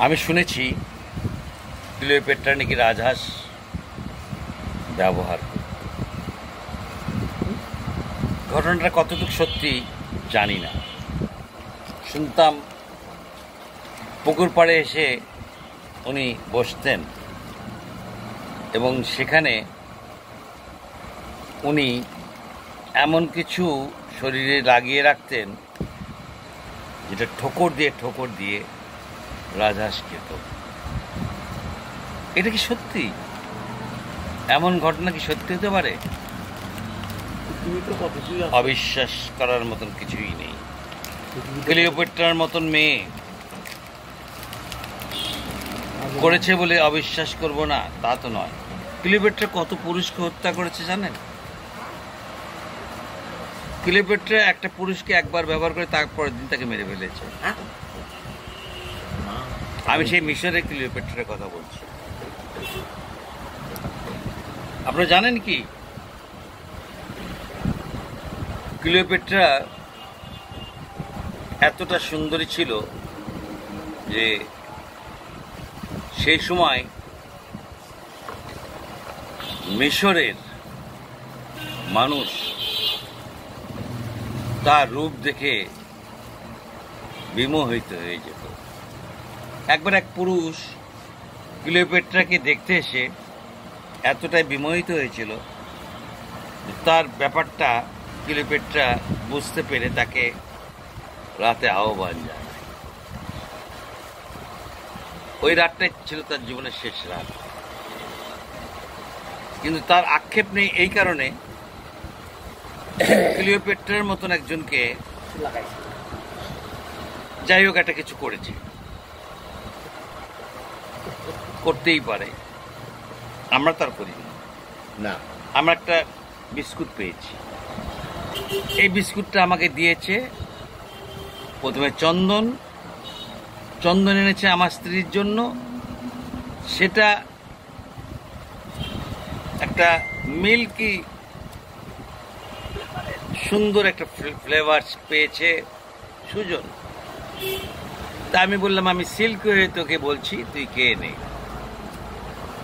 আমি শুনেছি ক্লিওপেট্রা নাকি রাজহাঁস ব্যবহার করত। ঘটনাটা কতটুকু সত্যি জানি না। শুনতাম পুকুর পাড়ে এসে উনি বসতেন এবং সেখানে উনি এমন কিছু শরীরে লাগিয়ে রাখতেন যেটা ঠোকর দিয়ে রাজহাঁস খেত। এটা কি সত্যি? এমন ঘটনা কি সত্যি হতে পারে? অবিশ্বাস করার মতন কিছুই নেই। ক্লিওপেট্রার মতন মেয়ে করেছে বলে অবিশ্বাস করব না তা তো নয়। ক্লিওপেট্রা কত পুরুষকে হত্যা করেছে জানেন? ক্লিওপেট্রা একটা পুরুষকে একবার ব্যবহার করে তারপরের দিন তাকে মেরে ফেলেছে। আমি সেই মিশরের ক্লিওপেট্রার কথা বলছি। আপনারা জানেন কি ক্লিওপেট্রা এতটা সুন্দরী ছিল যে সেই সময় মিশরের মানুষ তার রূপ দেখে বিমোহিত হয়ে যেত। একবার এক পুরুষ ক্লিওপেট্রাকে দেখতে এসে এতটাই বিমোহিত হয়েছিল, তার ব্যাপারটা ক্লিওপেট্রা বুঝতে পেরে তাকে রাতে আহ্বান জানায়। ওই রাতটাই ছিল তার জীবনের শেষ রাত। কিন্তু তার আক্ষেপ নেই এই কারণে, ক্লিওপেট্রার মতন একজনকে যাই হোক একটা কিছু করেছে, করতেই পারে। আমরা তার করি না। আমরা একটা বিস্কুট পেয়েছি। এই বিস্কুটটা আমাকে দিয়েছে প্রথমে চন্দন এনেছে আমার স্ত্রীর জন্য। সেটা একটা মিল্কি সুন্দর একটা ফ্লেভার পেয়েছে সুজন। তা আমি বললাম আমি সিল্ক হয়ে তোকে বলছি তুই খেয়ে নে।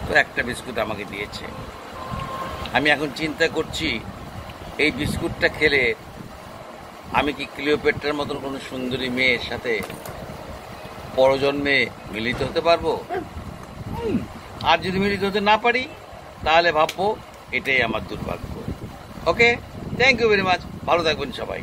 তো একটা বিস্কুট আমাকে দিয়েছে। আমি এখন চিন্তা করছি এই বিস্কুটটা খেলে আমি কি ক্লিওপেট্রার মতন কোনো সুন্দরী মেয়ের সাথে পরজন্মে মিলিত হতে পারবো? আর যদি মিলিত হতে না পারি তাহলে ভাববো এটাই আমার দুর্ভাগ্য। ওকে, থ্যাংক ইউ ভেরি মাচ। ভালো থাকবেন সবাই।